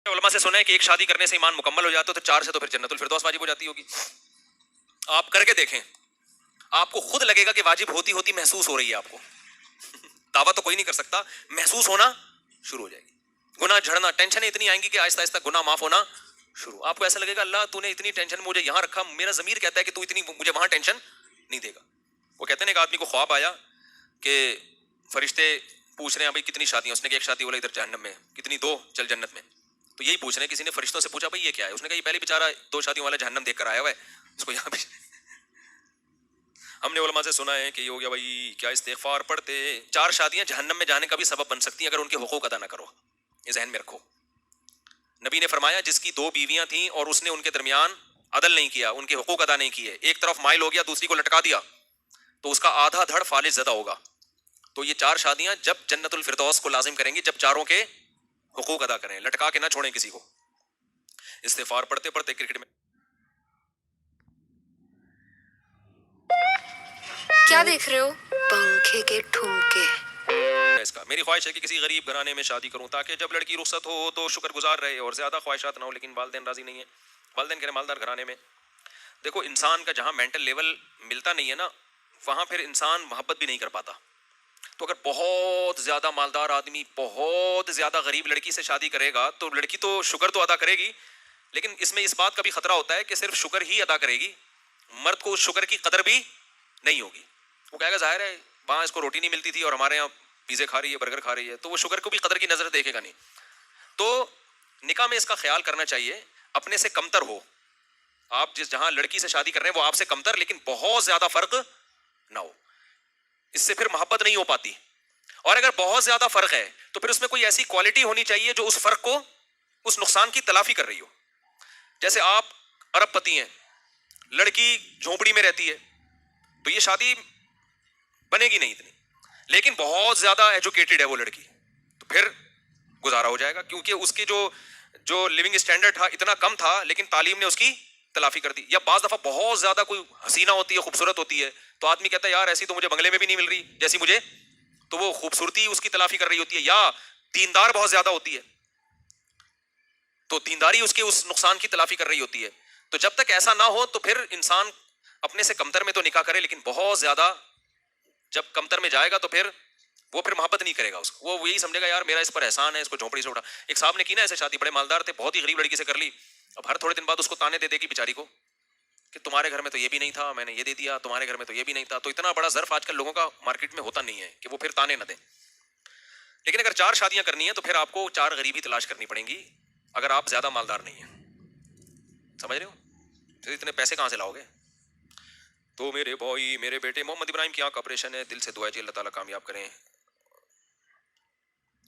علماء سے سنا ہے کہ ایک شادی کرنے سے ایمان مکمل ہو جاتا ہے، تو 4 سے تو پھر جنت الفردوس واجب ہو جاتی ہوگی. آپ کر کے دیکھیں، آپ کو خود لگے گا کہ واجب ہوتی ہوتی محسوس ہو رہی ہے آپ کو. دعویٰ تو کوئی نہیں کر سکتا، محسوس ہونا شروع ہو جائے گی. گناہ جھڑنا، ٹینشنیں اتنی آئیں گی کہ آہستہ آہستہ گناہ معاف ہونا شروع. آپ کو ایسا لگے گا اللہ تو نے اتنی ٹینشن مجھے یہاں رکھا، میرا ضمیر کہتا ہے کہ تو اتنی مجھے وہاں ٹینشن نہیں دے گا. وہ کہتے ہیں ایک آدمی کو خواب آیا کہ فرشتے پوچھ رہے ہیں بھائی کتنی شادیاں. اس نے کہا ایک شادی، بولا ادھر جہنم میں. کتنی؟ 2، چل جنت میں. تو یہی پوچھ رہے ہیں. کسی نے فرشتوں سے پوچھا بھائی یہ کیا ہے؟ اس نے کہا یہ پہلے بیچارہ 2 شادیوں والا جہنم دیکھ کر آیا ہوا ہے، اس کو یہاں پہ. ہم نے علماء سے سنا ہے کہ یہ ہو گیا بھائی کیا استغفار پڑھتے 4 شادیاں جہنم میں جانے کا بھی سبب بن سکتی ہیں اگر ان کے حقوق ادا نہ کرو. یہ ذہن میں رکھو. نبی نے فرمایا جس کی 2 بیویاں تھیں اور اس نے ان کے درمیان عدل نہیں کیا، ان کے حقوق ادا نہیں کیے، ایک طرف مائل ہو گیا دوسری کو لٹکا دیا، تو اس کا آدھا دھڑ فالج زدہ ہوگا. تو یہ 4 شادیاں جب جنت الفردوس کو لازم کریں گی جب چاروں کے حقوق ادا کریں، لٹکا کے نہ چھوڑیں کسی کو. استغفار پڑھتے پڑھتے کرکٹ میں کیا دیکھ رہے ہو؟ پنکھے کے ٹھمکے. اس کا میری خواہش ہے کہ کسی غریب گھرانے میں شادی کروں تاکہ جب لڑکی رخصت ہو تو شکر گزار رہے اور زیادہ خواہشات نہ ہو. لیکن والدین راضی نہیں ہیں. والدین کہہ رہے مالدار گھرانے میں. دیکھو انسان کا جہاں مینٹل لیول ملتا نہیں ہے نا، وہاں پھر انسان محبت بھی نہیں کر پاتا. تو اگر بہت زیادہ مالدار آدمی بہت زیادہ غریب لڑکی سے شادی کرے گا تو لڑکی تو شکر تو ادا کرے گی، لیکن اس میں اس بات کا بھی خطرہ ہوتا ہے کہ صرف شکر ہی ادا کرے گی، مرد کو اس شکر کی قدر بھی نہیں ہوگی. وہ کہے گا ظاہر ہے وہاں اس کو روٹی نہیں ملتی تھی اور ہمارے یہاں پیزے کھا رہی ہے، برگر کھا رہی ہے، تو وہ شکر کو بھی قدر کی نظر دیکھے گا نہیں. تو نکاح میں اس کا خیال کرنا چاہیے اپنے سے کمتر ہو. آپ جہاں لڑکی سے شادی کر رہے ہیں وہ آپ سے کمتر لیکن بہت زیادہ فرق نہ ہو. اس سے پھر محبت نہیں ہو پاتی. اور اگر بہت زیادہ فرق ہے تو پھر اس میں کوئی ایسی کوالٹی ہونی چاہیے جو اس فرق کو، اس نقصان کی تلافی کر رہی ہو. جیسے آپ ارب پتی ہیں، لڑکی جھونپڑی میں رہتی ہے، تو یہ شادی بنے گی نہیں اتنی. لیکن بہت زیادہ ایجوکیٹڈ ہے وہ لڑکی، تو پھر گزارا ہو جائے گا کیونکہ اس کی جو لیونگ اسٹینڈرڈ تھا اتنا کم تھا لیکن تعلیم نے اس کی تلافی کر دی. یا بعض دفعہ بہت زیادہ کوئی حسینہ ہوتی ہے، خوبصورت ہوتی ہے، تو آدمی کہتا ہے یار ایسی تو مجھے بنگلے میں بھی نہیں مل رہی جیسی مجھے، تو وہ خوبصورتی اس کی تلافی کر رہی ہوتی ہے. یا دیندار بہت زیادہ ہوتی ہے تو دینداری اس کے اس نقصان کی تلافی کر رہی ہوتی ہے. تو جب تک ایسا نہ ہو تو پھر انسان اپنے سے کمتر میں تو نکاح کرے، لیکن بہت زیادہ جب کمتر میں جائے گا تو پھر وہ محبت نہیں کرے گا اس کو. وہ یہی سمجھے گا یار میرا اس پر احسان ہے، اس کو جھونپڑی سے اٹھا. ایک صاحب نے کی نا ایسے شادی، بڑے مالدار تھے، بہت ہی غریب لڑکی سے کر لی. اب ہر تھوڑے دن بعد اس کو تانے دے دے گی بیچاری کو کہ تمہارے گھر میں تو یہ بھی نہیں تھا، میں نے یہ دے دیا، تمہارے گھر میں تو یہ بھی نہیں تھا. تو اتنا بڑا ظرف آج کل لوگوں کا مارکیٹ میں ہوتا نہیں ہے کہ وہ پھر تانے نہ دیں. لیکن اگر 4 شادیاں کرنی ہیں تو پھر آپ کو 4 غریبی تلاش کرنی پڑیں گی اگر آپ زیادہ مالدار نہیں ہیں. سمجھ رہے ہو؟ تو اتنے پیسے کہاں سے لاؤ گے؟ تو میرے بھائی، میرے بیٹے، محمد ابراہیم کی آنکھ آپریشن ہے، دل سے دعا جی اللہ تعالیٰ کامیاب کریں.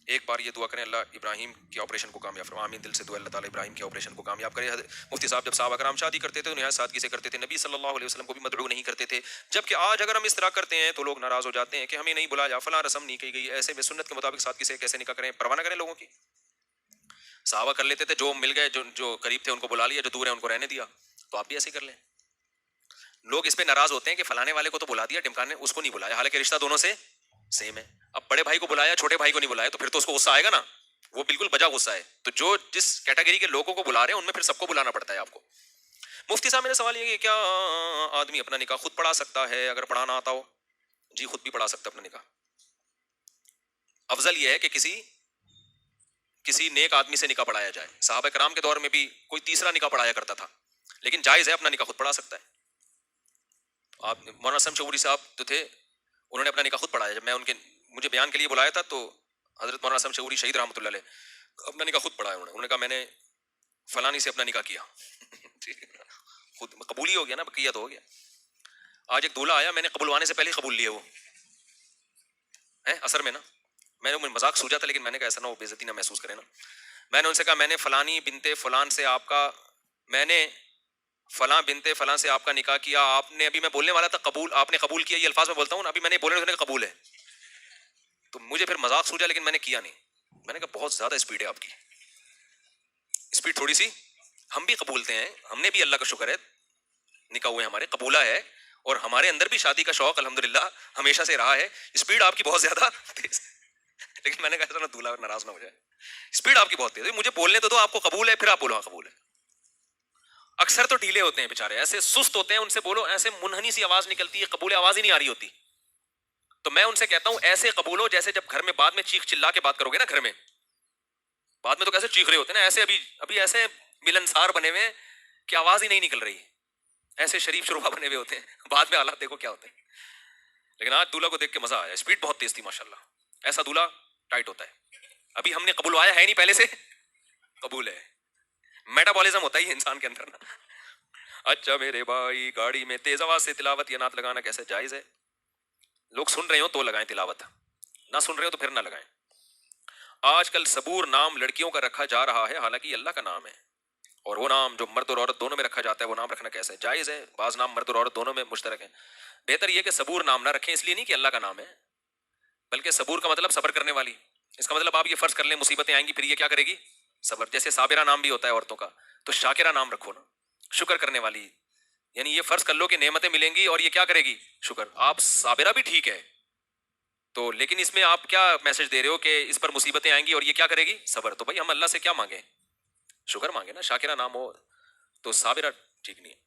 ایک بار یہ دعا کریں اللہ ابراہیم کی آپریشن کو کامیاب فرمائے. آمین. دل سے دعا اللہ تعالیٰ ابراہیم کی آپریشن کو کامیاب کرے. مفتی صاحب جب صحابہ کرام شادی کرتے تھے نہایت سادگی سے کرتے تھے، نبی صلی اللہ علیہ وسلم کو بھی مدعو نہیں کرتے تھے. جبکہ آج اگر ہم اس طرح کرتے ہیں تو لوگ ناراض ہو جاتے ہیں کہ ہمیں نہیں بلایا، فلاں رسم نہیں کی گئی. ایسے میں سنت کے مطابق سادگی سے کیسے نکاح کریں؟ پرواہ نہ کریں لوگوں کی. صحابہ کر لیتے تھے، جو مل گئے جو قریب تھے ان کو بلا لیا، جو دور ہیں ان کو رہنے دیا. تو آپ بھی ایسے کر لیں. لوگ اس پہ ناراض ہوتے ہیں کہ فلانے والے کو تو بلا دیا، ڈمکانے اس کو نہیں بلایا، حالانکہ رشتہ دونوں سے سیم ہے. اب بڑے بھائی کو بلایا، چھوٹے بھائی کو نہیں بلایا، تو پھر تو اس کو غصہ آئے گا نا. وہ بالکل بجا غصہ ہے. تو جو جس کیٹیگری کے لوگوں کو بلا رہے ہیں ان میں پھر سب کو بلانا پڑتا ہے آپ کو. مفتی صاحب میرا سوال یہ ہے کہ کیا آدمی اپنا نکاح خود پڑھا سکتا ہے اگر پڑھانا آتا ہو؟ جی خود بھی پڑھا سکتا ہے اپنا نکاح. افضل یہ ہے کہ کسی نیک آدمی سے نکاح پڑھایا جائے. صحابہ کرام کے دور میں بھی کوئی تیسرا نکاح پڑھایا کرتا تھا، لیکن جائز ہے اپنا نکاح خود پڑھا سکتا ہے. آپ مولانا اسلم شعوری صاحب جو تھے انہوں نے اپنا نکاح خود پڑھایا. جب میں مجھے بیان کے لیے بلایا تھا تو حضرت مولانا اسلم شعوری شہید رحمۃ اللہ علیہ اپنا نکاح خود پڑھایا. انہوں نے کہا میں نے فلانی سے اپنا نکاح کیا. خود قبول ہی ہو گیا نا، بقیہ تو ہو گیا. آج ایک دولہا آیا، میں نے قبولوانے سے پہلے قبول لیا. وہ اثر میں نا میں نے مذاق سوچا تھا لیکن میں نے کہا ایسا نہ ہو بے عزتی نہ محسوس کرے نا. میں نے ان سے کہا میں نے فلانی بنتے فلان سے آپ کا، میں نے فلاں بنتے فلاں سے آپ کا نکاح کیا. آپ نے ابھی، میں بولنے والا تھا قبول، آپ نے قبول کیا. یہ الفاظ میں بولتا ہوں نا، ابھی میں نے بولنے نے قبول ہے. تو مجھے پھر مذاق سوچا لیکن میں نے کیا نہیں. میں نے کہا بہت زیادہ اسپیڈ ہے آپ کی، اسپیڈ تھوڑی سی. ہم بھی قبولتے ہیں، ہم نے بھی اللہ کا شکر ہے نکاح ہوئے ہمارے، قبولہ ہے، اور ہمارے اندر بھی شادی کا شوق الحمدللہ ہمیشہ سے رہا ہے. اسپیڈ آپ کی بہت زیادہ تیز ہے. لیکن میں نے کہا نا دولہا ناراض نہ ہو جائے, اسپیڈ آپ کی بہت تیز ہے, مجھے بولنے تو دو آپ کو قبول ہے, پھر آپ بولو ہاں قبول ہے. اکثر تو ڈھیلے ہوتے ہیں بیچارے, ایسے سست ہوتے ہیں, ان سے بولو ایسے منحنی سی آواز نکلتی ہے, قبول آواز ہی نہیں آ رہی ہوتی. تو میں ان سے کہتا ہوں ایسے قبول ہو جیسے جب گھر میں بعد میں چیخ چلا کے بات کرو گے نا, گھر میں بعد میں تو کیسے چیخ رہے ہوتے ہیں نا, ایسے ابھی ایسے ملنسار بنے ہوئے ہیں کہ آواز ہی نہیں نکل رہی, ایسے شریف شروع بنے ہوئے ہوتے ہیں, بعد میں حالات دیکھو کیا ہوتے ہیں. لیکن آج دولہا کو دیکھ کے مزہ آیا, اسپیڈ بہت تیز تھی ماشاءاللہ. ایسا دولہا ٹائٹ ہوتا ہے. ابھی ہم نے قبولوایا ہے نہیں, پہلے سے قبول ہے. میٹابولزم ہوتا ہے انسان کے اندر نا. اچھا میرے بھائی, گاڑی میں تیز آواز سے تلاوت یا نعت لگانا کیسے جائز ہے؟ لوگ سن رہے ہو تو لگائیں تلاوت, نہ سن رہے ہو تو پھر نہ لگائیں. آج کل صبور نام لڑکیوں کا رکھا جا رہا ہے, حالانکہ یہ اللہ کا نام ہے, اور وہ نام جو مرد اور عورت دونوں میں رکھا جاتا ہے وہ نام رکھنا کیسے جائز ہے؟ بعض نام مرد اور عورت دونوں میں مشترک ہیں. بہتر یہ کہ صبور نام نہ رکھیں, اس لیے نہیں کہ اللہ کا نام ہے, بلکہ صبور کا مطلب صبر کرنے والی. اس کا مطلب آپ یہ فرض کر لیں مصیبتیں آئیں گی پھر یہ کیا کرے گی؟ صبر. جیسے صابرہ نام بھی ہوتا ہے عورتوں کا, تو شاکرہ نام رکھو نا, شکر کرنے والی. یعنی یہ فرض کر لو کہ نعمتیں ملیں گی اور یہ کیا کرے گی؟ شکر. آپ صابرہ بھی ٹھیک ہے تو, لیکن اس میں آپ کیا میسج دے رہے ہو کہ اس پر مصیبتیں آئیں گی اور یہ کیا کرے گی؟ صبر. تو بھائی ہم اللہ سے کیا مانگیں؟ شکر مانگے نا. شاکرہ نام ہو تو صابرہ ٹھیک نہیں ہے.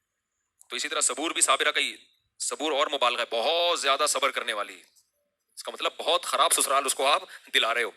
تو اسی طرح صبور بھی صابرہ کا ہی, صبور اور مبالغہ ہے, بہت زیادہ صبر کرنے والی. اس کا مطلب بہت خراب سسرال اس کو آپ دلا رہے ہو.